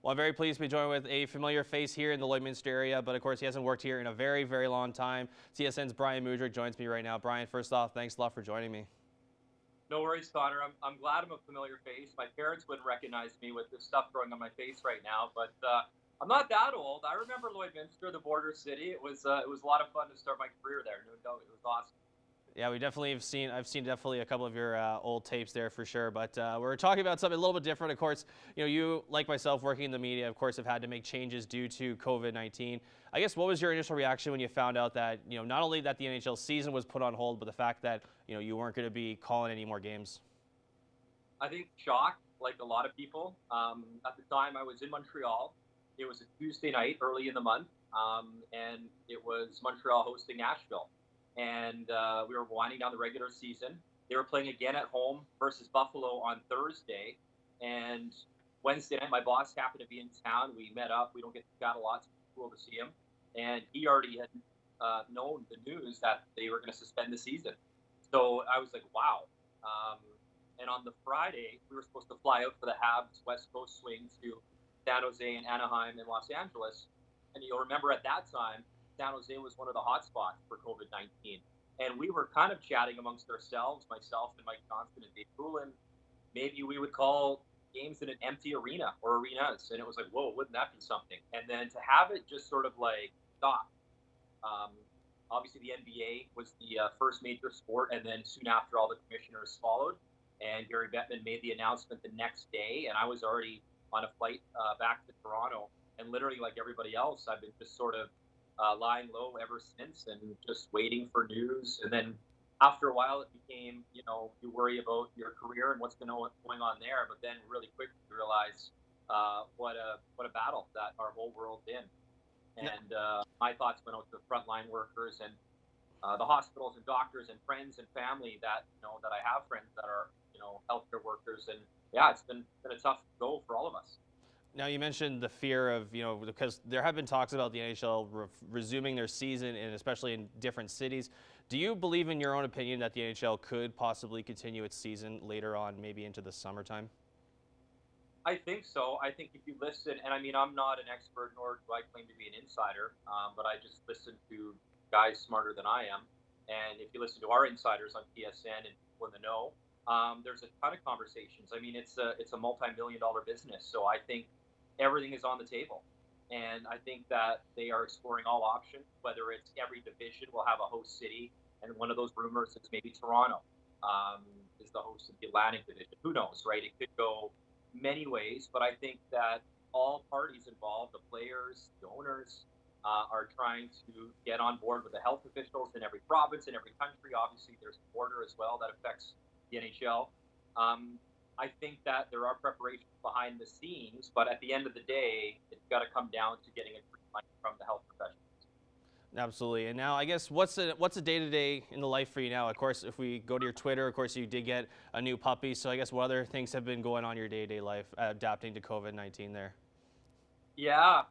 Well, I'm very pleased to be joined with a familiar face here in the Lloydminster area, but of course he hasn't worked here in a very, very long time. CSN's Bryan Mudryk joins me right now. Bryan, first off, thanks a lot for joining me. No worries, Connor. I'm glad I'm a familiar face. My parents wouldn't recognize me with this stuff growing on my face right now, but I'm not that old. I remember Lloydminster, the border city. It was a lot of fun to start my career there. No doubt, it was awesome. Yeah, we definitely have seen, I've seen definitely a couple of your old tapes there for sure, but we're talking about something a little bit different. Of course, you, like myself, working in the media, of course, have had to make changes due to COVID-19. I guess what was your initial reaction when you found out that, not only that the NHL season was put on hold, but the fact that, you weren't going to be calling any more games? I think shocked, like a lot of people. At the time, I was in Montreal. It was a Tuesday night, early in the month, and it was Montreal hosting Nashville. And we were winding down the regular season. They were playing again at home versus Buffalo on Thursday. And Wednesday night, my boss happened to be in town. We met up. We don't get to chat a lot, so it was cool to see him. And he already had known the news that they were going to suspend the season. So I was like, wow. And on the Friday, we were supposed to fly out for the Habs West Coast swing to San Jose and Anaheim and Los Angeles. And you'll remember at that time, San Jose was one of the hot spots for COVID-19. And we were kind of chatting amongst ourselves, myself and Mike Johnson and Dave Poulin, maybe we would call games in an empty arena or arenas. And it was like, whoa, wouldn't that be something? And then to have it just sort of like stop. Obviously, the NBA was the first major sport, and then soon after, all the commissioners followed. And Gary Bettman made the announcement the next day, and I was already on a flight back to Toronto. And literally, like everybody else, I've been just sort of lying low ever since and just waiting for news. And then after a while, it became, you worry about your career and what's going on there. But then really quickly you realize what a battle that our whole world's in. And my thoughts went out to the frontline workers and the hospitals and doctors and friends and family that, that I have friends that are, healthcare workers. And yeah, it's been a tough go for all of us. Now, you mentioned the fear of, because there have been talks about the NHL resuming their season, and especially in different cities. Do you believe, in your own opinion, that the NHL could possibly continue its season later on, maybe into the summertime? I think so. I think if you listen, and I mean, I'm not an expert, nor do I claim to be an insider, but I just listen to guys smarter than I am. And if you listen to our insiders on TSN and people in the know, there's a ton of conversations. I mean, it's a multi-million-dollar business, so I think everything is on the table. And I think that they are exploring all options, whether it's every division will have a host city, and one of those rumors is maybe Toronto is the host of the Atlantic division. Who knows, right? It could go many ways, but I think that all parties involved, the players, the owners, are trying to get on board with the health officials in every province, in every country. Obviously, there's a border as well that affects the NHL. I think that there are preparations behind the scenes, but at the end of the day, it's got to come down to getting a green light from the health professionals. Absolutely. And now, I guess, what's a day-to-day in the life for you now? Of course, if we go to your Twitter, of course, you did get a new puppy. So I guess what other things have been going on in your day-to-day life, adapting to COVID-19 there? Yeah,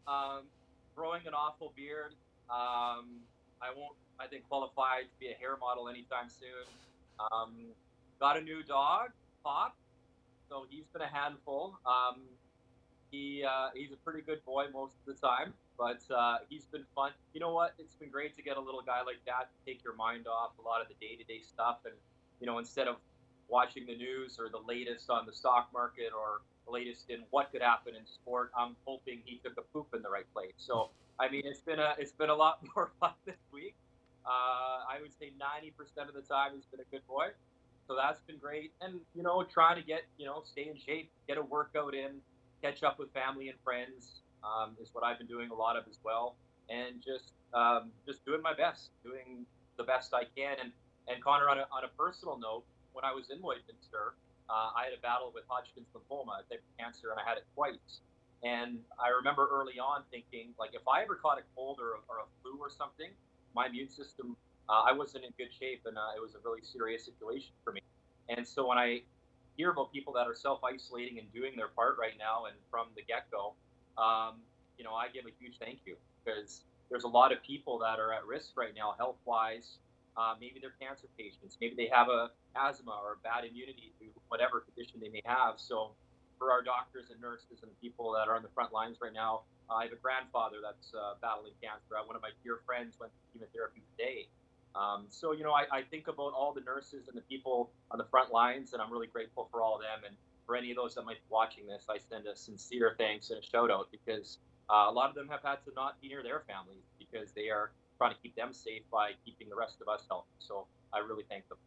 growing an awful beard. I won't, I think, qualify to be a hair model anytime soon. Got a new dog, Pop. So he's been a handful. He's a pretty good boy most of the time, but he's been fun. You know what? It's been great to get a little guy like that to take your mind off a lot of the day-to-day stuff, and instead of watching the news or the latest on the stock market or the latest in what could happen in sport, I'm hoping he took a poop in the right place. So I mean, it's been a lot more fun this week. I would say 90% of the time he's been a good boy. So that's been great. And, trying to get, stay in shape, get a workout in, catch up with family and friends is what I've been doing a lot of as well. And just doing my best, doing the best I can. And Connor, on a personal note, when I was in Lloydminster, I had a battle with Hodgkin's lymphoma, a type of cancer, and I had it twice. And I remember early on thinking, like, if I ever caught a cold or a flu or something, my immune system, I wasn't in good shape, and it was a really serious situation for me. And so when I hear about people that are self-isolating and doing their part right now, and from the get-go, I give a huge thank you, because there's a lot of people that are at risk right now, health-wise. Maybe they're cancer patients, maybe they have a asthma or a bad immunity to whatever condition they may have. So for our doctors and nurses and people that are on the front lines right now. I have a grandfather that's battling cancer. One of my dear friends went to chemotherapy today. So, I think about all the nurses and the people on the front lines, and I'm really grateful for all of them. And for any of those that might be watching this, I send a sincere thanks and a shout out because a lot of them have had to not be near their families because they are trying to keep them safe by keeping the rest of us healthy. So I really thank them.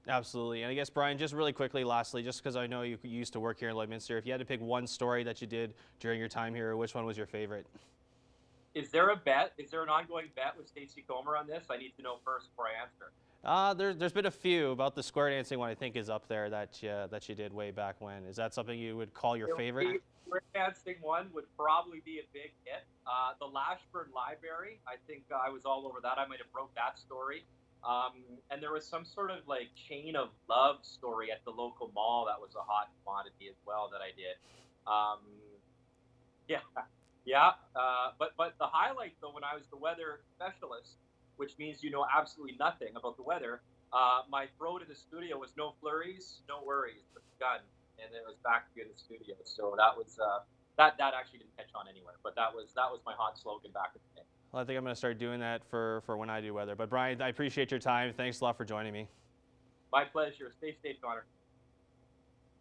Absolutely. And I guess, Bryan, just really quickly, lastly, just because I know you used to work here in Lloydminster, if you had to pick one story that you did during your time here, which one was your favorite? Is there a bet? Is there an ongoing bet with Stacey Comer on this? I need to know first before I answer. There's been a few. About the square dancing one, I think, is up there that you did way back when. Is that something you would call your favorite? The square dancing one would probably be a big hit. The Lashburn Library, I think I was all over that. I might have broke that story. And there was some sort of like chain of love story at the local mall that was a hot commodity as well that I did. Yeah, yeah. But the highlight though, when I was the weather specialist, which means you know absolutely nothing about the weather, my throw to the studio was no flurries, no worries, but the gun, and it was back to in the studio. So that was that actually didn't catch on anywhere, but that was my hot slogan back in the day. Well, I think I'm going to start doing that for when I do weather. But Bryan, I appreciate your time. Thanks a lot for joining me. My pleasure. Stay safe, Connor.